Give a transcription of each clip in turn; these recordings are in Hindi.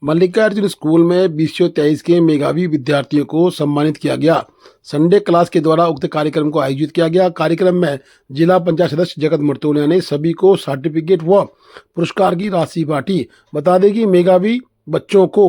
मल्लिकार्जुन स्कूल में 2023 के मेधावी विद्यार्थियों को सम्मानित किया गया। संडे क्लास के द्वारा उक्त कार्यक्रम को आयोजित किया गया। कार्यक्रम में जिला पंचायत सदस्य जगत मुर्तोलिया ने सभी को सर्टिफिकेट व पुरस्कार की राशि बांटी। बता दें कि मेधावी बच्चों को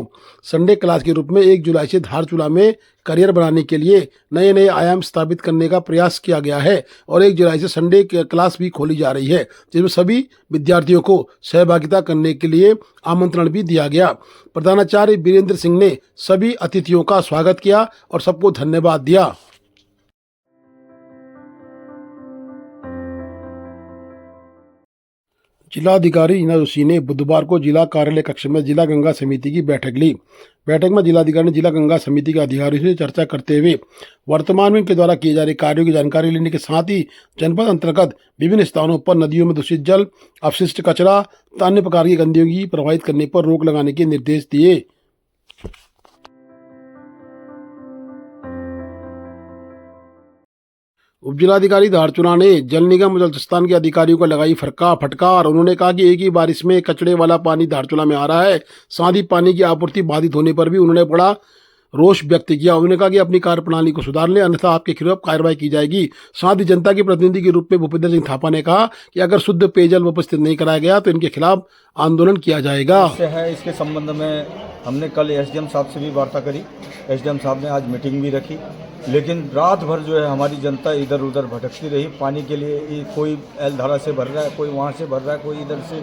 संडे क्लास के रूप में 1 जुलाई से धारचूला में करियर बनाने के लिए नए नए आयाम स्थापित करने का प्रयास किया गया है और 1 जुलाई से संडे क्लास भी खोली जा रही है, जिसमें सभी विद्यार्थियों को सहभागिता करने के लिए आमंत्रण भी दिया गया। प्रधानाचार्य वीरेंद्र सिंह ने सभी अतिथियों का स्वागत किया और सबको धन्यवाद दिया। जिलाधिकारी ईना जोशी ने बुधवार को जिला कार्यालय कक्ष में जिला गंगा समिति की बैठक ली। बैठक में जिलाधिकारी ने जिला गंगा समिति के अधिकारियों से चर्चा करते हुए वर्तमान में इनके द्वारा किए जा रहे कार्यों की जानकारी लेने के साथ ही जनपद अंतर्गत विभिन्न स्थानों पर नदियों में दूषित जल, अपशिष्ट कचरा, अन्य प्रकार की गंदगी प्रवाहित करने पर रोक लगाने के निर्देश दिए। उपजिलाधिकारी धारचूला ने जल निगम और जल संस्थान के अधिकारियों को लगाई फटकार। उन्होंने कहा कि एक ही बारिश में कचड़े वाला पानी धारचूला में आ रहा है। साथ ही पानी की आपूर्ति बाधित होने पर भी उन्होंने बड़ा रोष व्यक्त किया। उन्होंने कहा कि अपनी कार्यप्रणाली को सुधार लें, अन्यथा आपके खिलाफ कार्रवाई की जाएगी। साथ ही जनता के प्रतिनिधि के रूप में भूपेंद्र सिंह थापा ने कहा कि अगर शुद्ध पेयजल उपस्थित नहीं कराया गया तो इनके खिलाफ आंदोलन किया जाएगा। इसके संबंध में हमने कल एसडीएम साहब से भी वार्ता करी। एसडीएम साहब ने आज मीटिंग भी रखी, लेकिन रात भर जो है हमारी जनता इधर उधर भटकती रही पानी के लिए। कोई एलधारा से भर रहा है, कोई वहाँ से भर रहा है, कोई इधर से,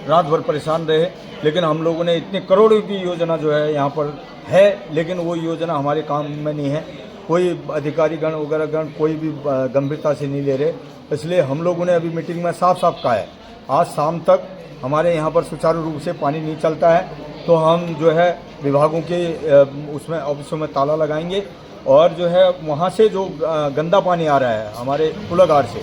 रात भर परेशान रहे। लेकिन हम लोगों ने इतने करोड़ों की योजना जो है यहाँ पर है, लेकिन वो योजना हमारे काम में नहीं है। कोई अधिकारी गण वगैरह गण कोई भी गंभीरता से नहीं ले रहे। इसलिए हम लोगों ने अभी मीटिंग में साफ साफ कहा है, आज शाम तक हमारे यहाँ पर सुचारू रूप से पानी नहीं चलता है तो हम जो है विभागों के उसमें ऑफिसों में ताला लगाएंगे और जो है वहाँ से जो गंदा पानी आ रहा है हमारे कूलागार से,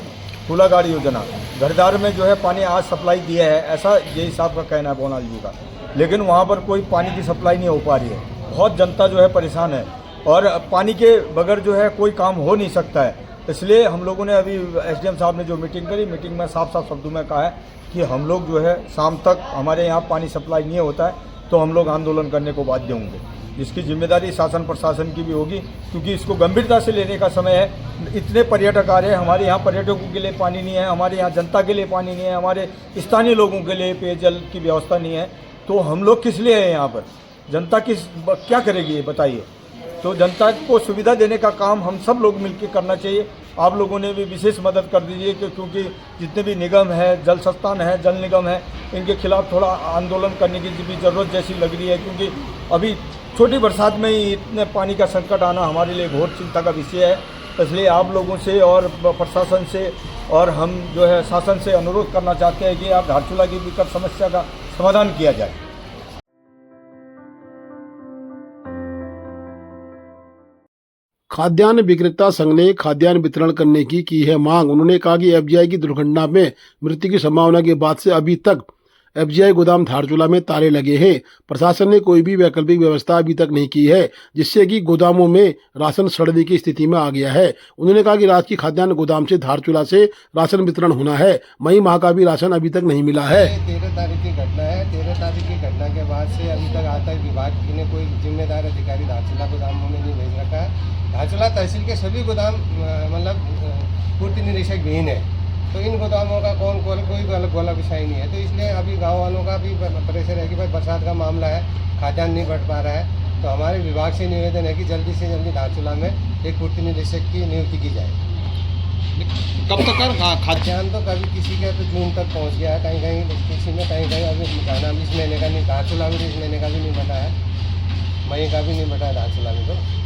कूलागार योजना घरदार में जो है पानी आज सप्लाई दिया है, ऐसा यही साहब का कहना है बोनाल जी का। लेकिन वहाँ पर कोई पानी की सप्लाई नहीं हो पा रही है। बहुत जनता जो है परेशान है और पानी के बगैर जो है कोई काम हो नहीं सकता है। इसलिए हम लोगों ने अभी एसडीएम साहब ने जो मीटिंग करी, मीटिंग में साफ साफ शब्दों में कहा है कि हम लोग जो है शाम तक हमारे यहाँ पानी सप्लाई नहीं होता है तो हम लोग आंदोलन करने को बाध्य होंगे। इसकी जिम्मेदारी शासन प्रशासन की भी होगी, क्योंकि इसको गंभीरता से लेने का समय है। इतने पर्यटक आ रहे हैं, हमारे यहाँ पर्यटकों के लिए पानी नहीं है, हमारे यहाँ जनता के लिए पानी नहीं है, हमारे स्थानीय लोगों के लिए पेयजल की व्यवस्था नहीं है, तो हम लोग किस लिए हैं यहाँ पर? जनता क्या करेगी ये बताइए। तो जनता को सुविधा देने का काम हम सब लोग मिलकर करना चाहिए। आप लोगों ने भी विशेष मदद कर दीजिए क्योंकि जितने भी निगम है, जल संस्थान है, जल निगम है, इनके खिलाफ थोड़ा आंदोलन करने की भी ज़रूरत जैसी लग रही है, क्योंकि अभी छोटी बरसात में ही इतने पानी का संकट आना हमारे लिए घोर चिंता का विषय है। इसलिए आप लोगों से और प्रशासन से और हम जो है शासन से अनुरोध करना चाहते हैं कि आप धारचूला की विकट समस्या का समाधान किया जाए। खाद्यान्न विक्रेता संघ ने खाद्यान्न वितरण करने की है मांग। उन्होंने कहा कि एफजीआई की दुर्घटना में मृत्यु की संभावना के बाद से अभी तक एफजीआई गोदाम धारचूला में ताले लगे हैं। प्रशासन ने कोई भी वैकल्पिक व्यवस्था अभी तक नहीं की है, जिससे कि गोदामों में राशन सड़ने की स्थिति में आ गया है। उन्होंने कहा कि राजकीय खाद्यान्न गोदाम से धारचूला से राशन वितरण होना है, मई माह का भी राशन अभी तक नहीं मिला है। 13 तारीख की घटना है। 13 तारीख की घटना के बाद से अभी तक आज तक विभाग ने कोई जिम्मेदार अधिकारी धारचूला गोदामों में नहीं भेज रखा है। धारचूला तहसील के सभी गोदाम मतलब पूर्ति निरीक्षक विहीन है, तो इन गोदामों का कोई गोला विषय नहीं है। तो इसलिए अभी गांव वालों का भी प्रेशर है कि भाई बरसात का मामला है, खाद्यान्न नहीं बढ़ पा रहा है, तो हमारे विभाग से निवेदन है कि जल्दी से जल्दी धारचूला में एक पूर्ति निरीक्षक की नियुक्ति की जाए। कब तक खाद्यान्न तो कभी किसी का तो जून तक पहुंच गया है, कहीं कहीं किसी में, कहीं कहीं अभी खाना इस महीने का नहीं, धारचूला में इस महीने का भी नहीं बना है, मई का भी नहीं बना है धारचूला में। तो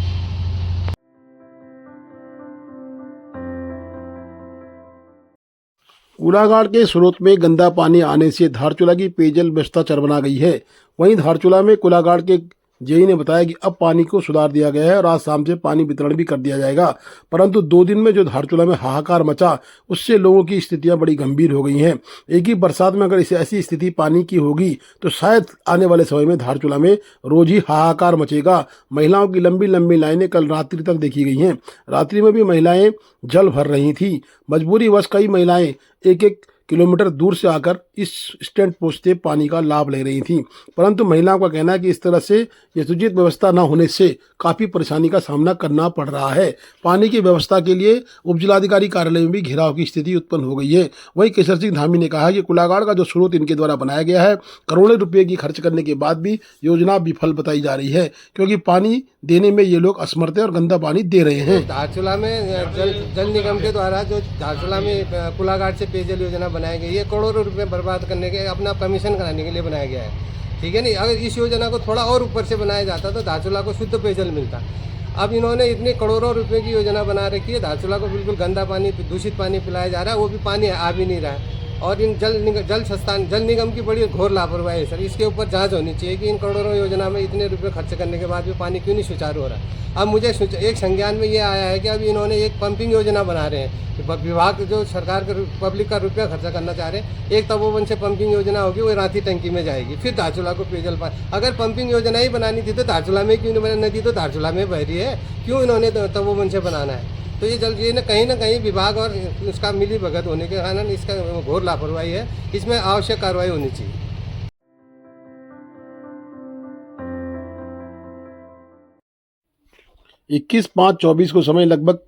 कूलागाड़ के स्रोत में गंदा पानी आने से धारचूला की पेयजल व्यवस्था चरमरा गई है। वहीं धारचूला में कूलागाड़ के जेई ने बताया कि अब पानी को सुधार दिया गया है और आज शाम से पानी वितरण भी कर दिया जाएगा, परंतु 2 दिन में जो धारचूला में हाहाकार मचा उससे लोगों की स्थितियां बड़ी गंभीर हो गई हैं। एक ही बरसात में अगर इसे ऐसी स्थिति पानी की होगी तो शायद आने वाले समय में धारचूला में रोज ही हाहाकार मचेगा। महिलाओं की लंबी लंबी लाइनें कल रात्रि तक देखी गई हैं। रात्रि में भी महिलाएं जल भर रही थी। मजबूरी वश कई महिलाएं एक एक किलोमीटर दूर से आकर इस स्टैंड पोस्ट से पानी का लाभ ले रही थीं। परंतु महिलाओं का कहना है कि इस तरह से यथोचित व्यवस्था न होने से काफ़ी परेशानी का सामना करना पड़ रहा है। पानी की व्यवस्था के लिए उपजिलाधिकारी कार्यालय में भी घेराव की स्थिति उत्पन्न हो गई है। वहीं केसर सिंह धामी ने कहा कि कुलागाड़ का जो स्रोत इनके द्वारा बनाया गया है, करोड़ों रुपये की खर्च करने के बाद भी योजना विफल बताई जा रही है, क्योंकि पानी देने में ये लोग असमर्थ हैं और गंदा पानी दे रहे हैं। धारचूला में जल निगम के द्वारा जो धारचूला में कुलाघाट से पेयजल योजना बनाई गई है, करोड़ों रुपए बर्बाद करने के अपना कमीशन कराने के लिए बनाया गया है, ठीक है नहीं। अगर इस योजना को थोड़ा और ऊपर से बनाया जाता तो धारचूला को शुद्ध पेयजल मिलता। अब इन्होंने इतने करोड़ों रुपए की योजना बना रखी है, धारचूला को बिल्कुल गंदा पानी, दूषित पानी पिलाया जा रहा है, वो भी पानी आ भी नहीं रहा है। और इन जल निगम की बड़ी घोर लापरवाही है सर। इसके ऊपर जांच होनी चाहिए कि इन करोड़ों योजना में इतने रुपए खर्च करने के बाद भी पानी क्यों नहीं सुचारू हो रहा है। अब मुझे एक संज्ञान में ये आया है कि अभी इन्होंने एक पंपिंग योजना बना रहे हैं, विभाग जो सरकार का पब्लिक का रुपया खर्चा करना चाह रहे हैं। एक तपोवन से पंपिंग योजना होगी, वो रांची टंकी में जाएगी, फिर धारचूला को पेयजल पानी। अगर पंपिंग योजना ही बनानी थी तो धारचूला में क्यों नहीं, नदी तो धारचूला में बह रही है, क्यों इन्होंने तपोवन से बनाना है। तो ये न कहीं विभाग और उसका मिली भगत होने के कारण इसका घोर लापरवाही है। इसमें आवश्यक कार्रवाई होनी चाहिए। 21/5/24 को समय लगभग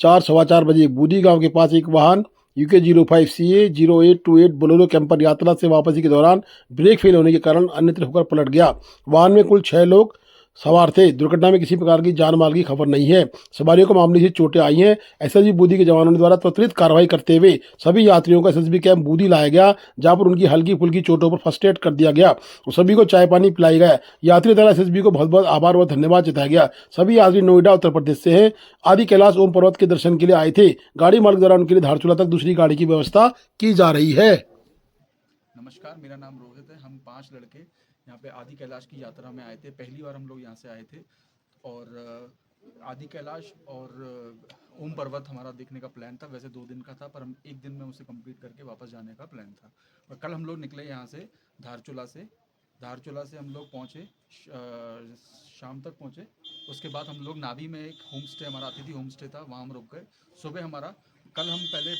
4-4:15 बजे बूदी गांव के पास एक वाहन UK 05CA 0828 बोलेरो कैंपर यात्रा से वापसी के दौरान ब्रेक फेल होने के कारण अन्यत्र होकर पलट गया। वाहन में कुल 6 लोग सवार थे। दुर्घटना में किसी प्रकार की जान माल की खबर नहीं है। सवारियों को मामूली से चोटें आई हैं। SSB बूदी के जवानों द्वारा त्वरित कार्रवाई करते हुए सभी यात्रियों को SSB कैंप बूदी लाया गया, जहां पर उनकी हल्की फुल्की चोटों पर फर्स्ट एड कर दिया गया और सभी को चाय पानी पिलाई गया। यात्री द्वारा SSB को बहुत बहुत आभार व धन्यवाद जताया गया। सभी यात्री नोएडा उत्तर प्रदेश से हैं। आदि कैलाश ओम पर्वत के दर्शन के लिए आए थे। गाड़ी मार्ग द्वारा उनके लिए धारचूला तक दूसरी गाड़ी की व्यवस्था की जा रही है। नमस्कार, मेरा नाम रोहित है। हम 5 लड़के यहाँ पे आदि कैलाश की यात्रा में आए थे। पहली बार हम लोग यहाँ से आए थे और आदि कैलाश और ओम पर्वत हमारा देखने का प्लान था। वैसे 2 दिन का था, पर हम 1 दिन में उसे कंप्लीट करके वापस जाने का प्लान था। और कल हम लोग निकले यहाँ से धारचूला से हम लोग पहुँचे, शाम तक पहुँचे। उसके बाद हम लोग नाभी में एक होम स्टे, हमारा अतिथि होम स्टे था, वहाँ हम रुक गए। सुबह हमारा कल हम पहले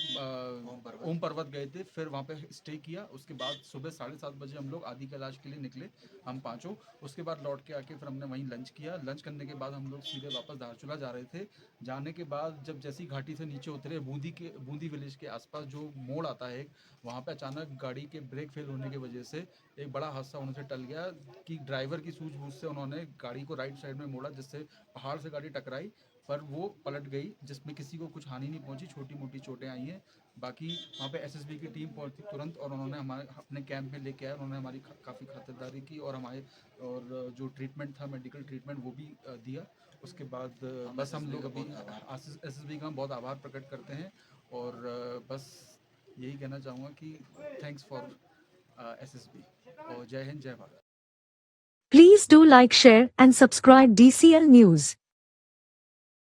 ओम पर्वत गए थे, फिर वहाँ पे स्टे किया। उसके बाद सुबह 7:30 बजे हम लोग आदि कैलाश के लिए निकले, हम पाँचों। उसके बाद लौट के आके फिर हमने वहीं लंच किया। लंच करने के बाद हम लोग सीधे वापस धारचूला जा रहे थे। जाने के बाद जब जैसी घाटी से नीचे उतरे, बूंदी विलेज के आसपास जो मोड़ आता है, वहाँ पे अचानक गाड़ी के ब्रेक फेल होने की वजह से एक बड़ा हादसा होने से टल गया कि ड्राइवर की सूझबूझ से उन्होंने गाड़ी को राइट साइड में मोड़ा, जिससे पहाड़ से गाड़ी टकराई, पर वो पलट गई, जिसमें किसी को कुछ हानि नहीं पहुंची, छोटी मोटी चोटें आई हैं। बाकी वहाँ पे SSB की टीम पहुंची तुरंत और उन्होंने हमारे अपने कैंप में लेके आए। उन्होंने हमारी काफ़ी खातिरदारी की और जो ट्रीटमेंट था, मेडिकल ट्रीटमेंट, वो भी दिया। उसके बाद बस हम लोग अभी SSB का बहुत आभार प्रकट करते हैं और बस यही कहना चाहूँगा कि थैंक्स फॉर SSB और जय हिंद, जय Bharat. Please do like, share and subscribe DCL News.